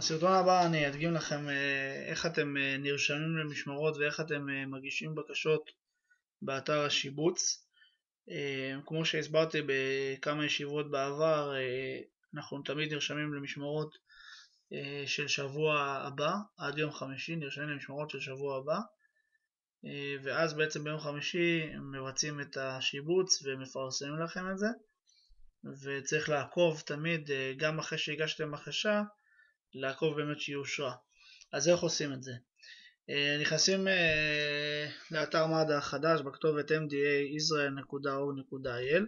בסרטון הבא אני אדגים לכם איך אתם נרשמים למשמרות ואיך אתם מגישים בקשות באתר השיבוץ. כמו שהסברתי בכמה ישיבות בעבר, אנחנו תמיד נרשמים למשמרות של שבוע הבא, עד יום חמישי נרשמים למשמרות של שבוע הבא, ואז בעצם ביום חמישי מבצעים את השיבוץ ומפרסמים לכם את זה, וצריך לעקוב תמיד, גם אחרי שהגשתם בקשה, לעקוב באמת שהיא אושרה. אז איך עושים את זה? נכנסים לאתר מד"א החדש בכתובת mdaisrael.org.il.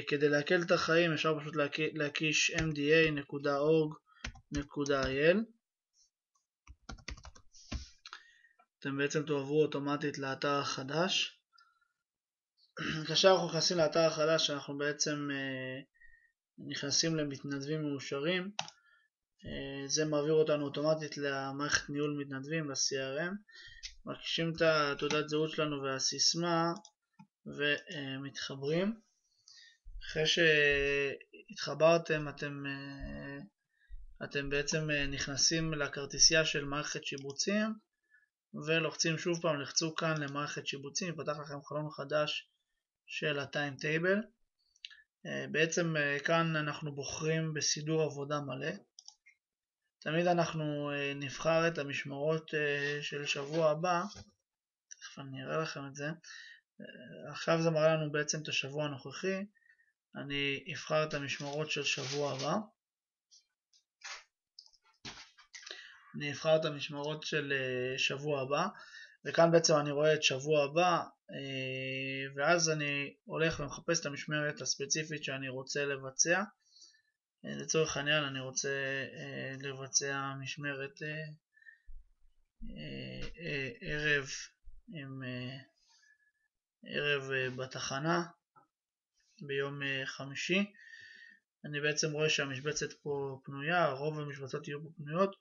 כדי להקל את החיים אפשר פשוט להקיש mda.org.il. אתם בעצם תועברו אוטומטית לאתר החדש. כאשר אנחנו נכנסים לאתר החדש אנחנו בעצם נכנסים למתנדבים מאושרים. זה מעביר אותנו אוטומטית למערכת ניהול מתנדבים, ל-CRM. מקישים את תעודת זהות שלנו והסיסמה ומתחברים. אחרי שהתחברתם אתם בעצם נכנסים לכרטיסייה של מערכת שיבוצים ולוחצים שוב פעם, לחצו כאן למערכת שיבוצים, יפתח לכם חלון חדש של הטיימטייבל. בעצם כאן אנחנו בוחרים בסידור עבודה מלא. תמיד אנחנו נבחר את המשמרות של שבוע הבא, תכף אני אראה לכם את זה. עכשיו זה מראה לנו בעצם את השבוע הנוכחי, אני אבחר את המשמרות של שבוע הבא. אני אבחר את המשמרות של שבוע הבא, וכאן בעצם אני רואה את שבוע הבא, ואז אני הולך ומחפש את המשמרת הספציפית שאני רוצה לבצע. לצורך העניין אני רוצה לבצע משמרת ערב בתחנה ביום חמישי. אני בעצם רואה שהמשבצת פה פנויה, רוב המשבצות יהיו פה פנויות.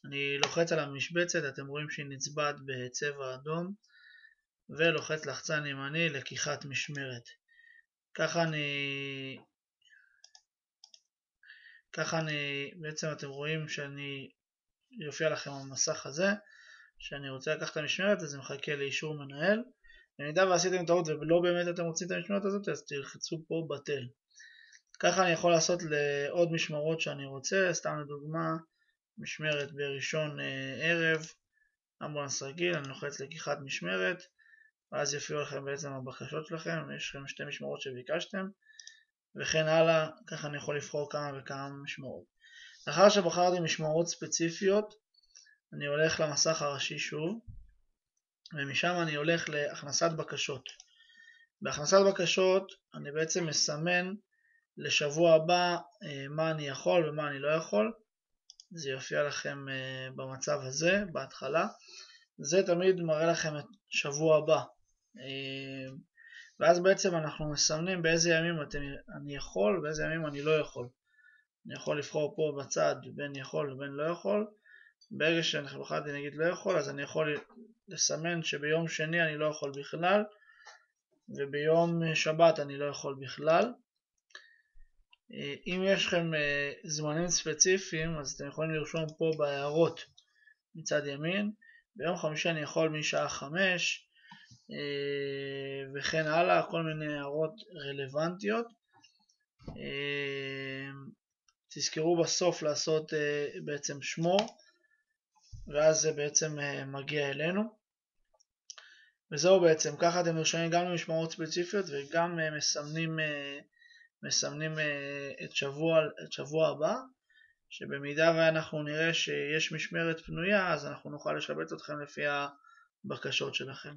אני לוחץ על המשבצת, אתם רואים שהיא נצבעת בצבע אדום, ולוחץ לחצן ימני לקיחת משמרת. ככה בעצם אתם רואים שאני יופיע לכם המסך הזה שאני רוצה לקחת את המשמרת, אז זה מחכה לאישור מנהל. במידה ועשיתם טעות ולא באמת אתם רוצים את המשמרת הזאת, אז תלחצו פה בטל. ככה אני יכול לעשות לעוד משמרות שאני רוצה. סתם לדוגמה, משמרת בראשון ערב, אמבולנס רגיל, אני לוחץ לקיחת משמרת, ואז יופיעו לכם בעצם הבקשות שלכם, יש לכם שתי משמרות שביקשתם, וכן הלאה. ככה אני יכול לבחור כמה וכמה משמרות. לאחר שבחרתי משמרות ספציפיות, אני הולך למסך הראשי שוב, ומשם אני הולך להכנסת בקשות. בהכנסת בקשות אני בעצם מסמן לשבוע הבא מה אני יכול ומה אני לא יכול. זה יופיע לכם במצב הזה בהתחלה. זה תמיד מראה לכם את שבוע הבא. ואז בעצם אנחנו מסמנים באיזה ימים אני יכול ובאיזה ימים אני לא יכול. אני יכול לבחור פה בצד בין יכול ובין לא יכול. ברגע שאני בחרתי נגיד לא יכול, אז אני יכול לסמן שביום שני אני לא יכול בכלל, וביום שבת אני לא יכול בכלל. אם יש לכם זמנים ספציפיים, אז אתם יכולים לרשום פה בהערות מצד ימין. ביום חמישי אני יכול משעה 5, וכן הלאה, כל מיני הערות רלוונטיות. תזכרו בסוף לעשות בעצם שמור, ואז זה בעצם מגיע אלינו. וזהו בעצם, ככה אתם נרשמים גם למשמרות ספציפיות וגם מסמנים את שבוע הבא, שבמידה ואנחנו נראה שיש משמרת פנויה, אז אנחנו נוכל לשבץ אתכם לפי הבקשות שלכם.